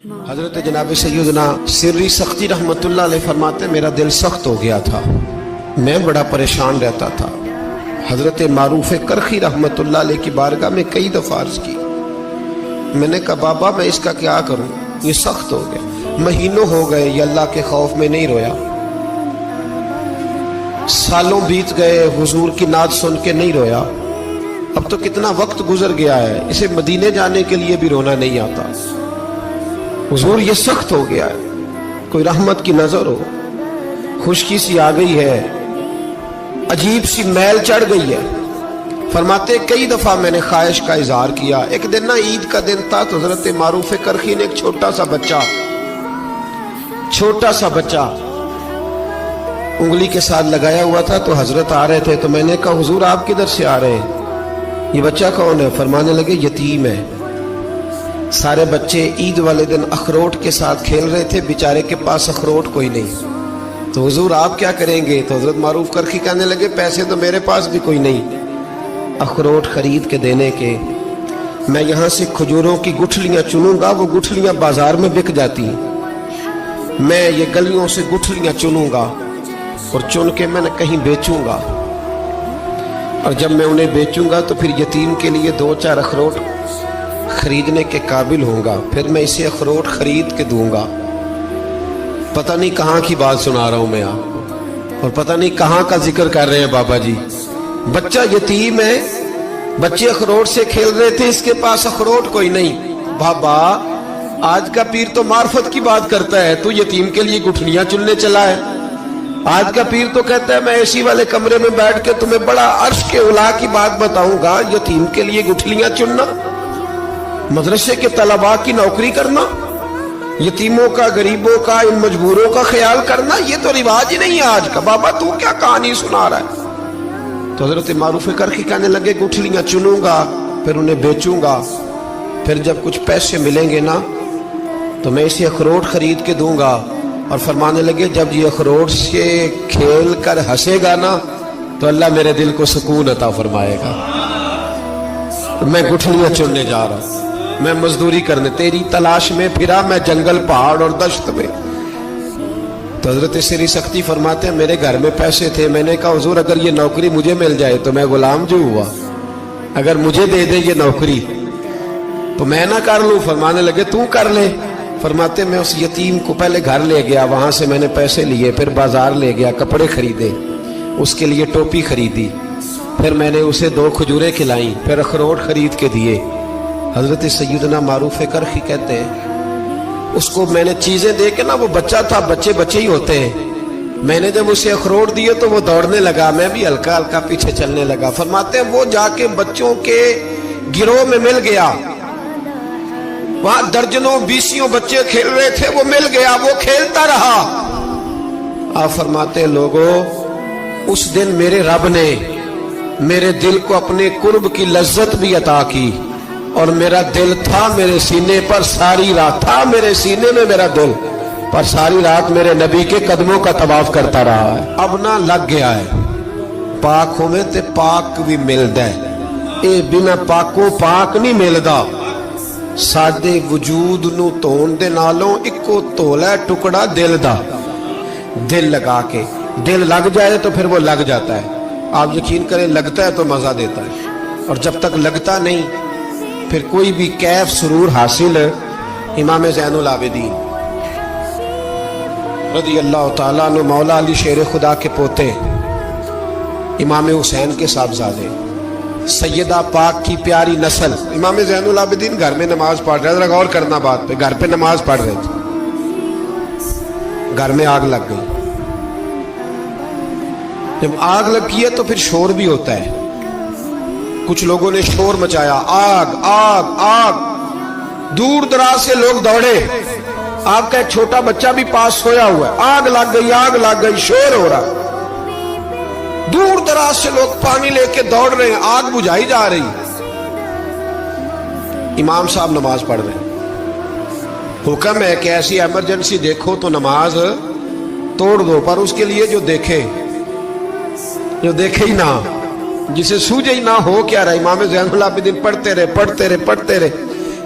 حضرت جناب سیدنا سری سختی رحمتullah علیہ فرماتے میرا دل سخت ہو گیا تھا، میں بڑا پریشان رہتا تھا۔ حضرت معروف کرخی رحمتullah علیہ کی بارگاہ میں کئی دفعہ عرض کی، میں نے کہا بابا میں اس کا کیا کروں، یہ سخت ہو گیا، مہینوں ہو گئے یہ اللہ کے خوف میں نہیں رویا، سالوں بیت گئے حضور کی نعت سن کے نہیں رویا، اب تو کتنا وقت گزر گیا ہے، اسے مدینے جانے کے لیے بھی رونا نہیں آتا، حضور یہ سخت ہو گیا ہے، کوئی رحمت کی نظر ہو، خشکی سی آ گئی ہے، عجیب سی میل چڑھ گئی ہے۔ فرماتے کئی دفعہ میں نے خواہش کا اظہار کیا۔ ایک دن نا عید کا دن تھا تو حضرت معروف کرخی نے ایک چھوٹا سا بچہ انگلی کے ساتھ لگایا ہوا تھا تو حضرت آ رہے تھے، تو میں نے کہا حضور آپ کدھر سے آ رہے ہیں، یہ بچہ کون ہے؟ فرمانے لگے یتیم ہے۔ سارے بچے عید والے دن اخروٹ کے ساتھ کھیل رہے تھے، بیچارے کے پاس اخروٹ کوئی نہیں، تو حضور آپ کیا کریں گے؟ تو حضرت معروف کرخی کہنے لگے پیسے تو میرے پاس بھی کوئی نہیں اخروٹ خرید کے دینے کے، میں یہاں سے کھجوروں کی گٹھلیاں چنوں گا، وہ گٹھلیاں بازار میں بک جاتی ہیں، میں یہ گلیوں سے گٹھلیاں چنوں گا اور چن کے میں کہیں بیچوں گا، اور جب میں انہیں بیچوں گا تو پھر یتیم کے لیے 2-4 اخروٹ خریدنے کے قابل ہوں گا، پھر میں اسے اخروٹ خرید کے دوں گا۔ پتہ نہیں کہاں کی بات سنا رہا ہوں میں آپ کو، اور پتہ نہیں کہاں کا ذکر کر رہے ہیں بابا جی۔ بچہ یتیم ہے، بچے اخروٹ سے کھیل رہے تھے، اس کے پاس اخروٹ کوئی نہیں۔ بابا آج کا پیر تو معرفت کی بات کرتا ہے، تو یتیم کے لیے گٹھلیاں چننے چلا ہے۔ آج کا پیر تو کہتا ہے میں اے سی والے کمرے میں بیٹھ کے تمہیں بڑا عرش کے اعلیٰ کی بات بتاؤں گا، یتیم کے لیے گٹھلیاں چننا، مدرسے کے طلباء کی نوکری کرنا، یتیموں کا، غریبوں کا، ان مجبوروں کا خیال کرنا، یہ تو رواج ہی نہیں ہے آج کا۔ بابا تو کیا کہانی سنا رہا ہے؟ تو حضرت معروف کرخی کہنے لگے گٹھلیاں چنوں گا، پھر انہیں بیچوں گا، پھر جب کچھ پیسے ملیں گے نا تو میں اسے اخروٹ خرید کے دوں گا، اور فرمانے لگے جب یہ اخروٹ سے کھیل کر ہنسے گا نا تو اللہ میرے دل کو سکون عطا فرمائے گا۔ میں گٹھلیاں چننے جا رہا ہوں، میں مزدوری کرنے تیری تلاش میں پھرا میں جنگل پہاڑ اور دشت میں۔ تو حضرت سری سختی فرماتے ہیں میرے گھر میں پیسے تھے، میں نے کہا حضور اگر یہ نوکری مجھے مل جائے تو میں غلام جو ہوا، اگر مجھے دے دے یہ نوکری تو میں نہ کر لوں؟ فرمانے لگے تو کر لے۔ فرماتے میں اس یتیم کو پہلے گھر لے گیا، وہاں سے میں نے پیسے لیے، پھر بازار لے گیا، کپڑے خریدے، اس کے لیے ٹوپی خریدی، پھر میں نے اسے 2 کھجوریں کھلائیں، پھر اخروٹ خرید کے دیے۔ حضرت سیدنا معروف کرخی کہتے ہیں اس کو میں نے چیزیں دے کے نا، وہ بچہ تھا، بچے ہی ہوتے ہیں، میں نے جب اسے اخروٹ دیے تو وہ دوڑنے لگا، میں بھی ہلکا ہلکا پیچھے چلنے لگا۔ فرماتے ہیں وہ جا کے بچوں کے گروہ میں مل گیا، وہاں درجنوں 20 بچے کھیل رہے تھے، وہ مل گیا، وہ کھیلتا رہا۔ آپ فرماتے ہیں لوگوں اس دن میرے رب نے میرے دل کو اپنے قرب کی لذت بھی عطا کی، اور میرا دل تھا میرے سینے پر ساری رات، تھا میرے سینے میں میرا دل، پر ساری رات میرے نبی کے قدموں کا طواف کرتا رہا ہے۔ اب نہ لگ گیا ہے، پاک ہوئے تے پاک بھی ملدا ہے، اے بنا پاکوں پاک نہیں ملدا۔ سادے وجود نو تون دے نالوں اکو تولا ٹکڑا دل دا، دل لگا کے، دل لگ جائے تو پھر وہ لگ جاتا ہے۔ آپ یقین کریں لگتا ہے تو مزہ دیتا ہے، اور جب تک لگتا نہیں پھر کوئی بھی کیف سرور حاصل۔ امام زین العابدین رضی اللہ تعالیٰ عنہ مولا علی شیر خدا کے پوتے، امام حسین کے صاحبزادے، سیدہ پاک کی پیاری نسل، امام زین العابدین گھر میں نماز پڑھ رہے تھے، غور کرنا بات پہ، گھر پہ نماز پڑھ رہے تھے، گھر میں آگ لگ گئی۔ جب آگ لگی ہے تو پھر شور بھی ہوتا ہے، کچھ لوگوں نے شور مچایا، آگ آگ آگ، دور دراز سے لوگ دوڑے، آپ کا ایک چھوٹا بچہ بھی پاس سویا ہوا ہے، آگ لگ گئی، شور ہو رہا، دور دراز سے لوگ پانی لے کے دوڑ رہے ہیں، آگ بجھائی جا رہی، امام صاحب نماز پڑھ رہے ہیں۔ حکم ہے کہ ایسی ایمرجنسی دیکھو تو نماز توڑ دو، پر اس کے لیے جو دیکھے ہی نہ، جسے سوجے ہی نہ ہو کیا رہا۔ امام زین العابدین پڑھتے رہے،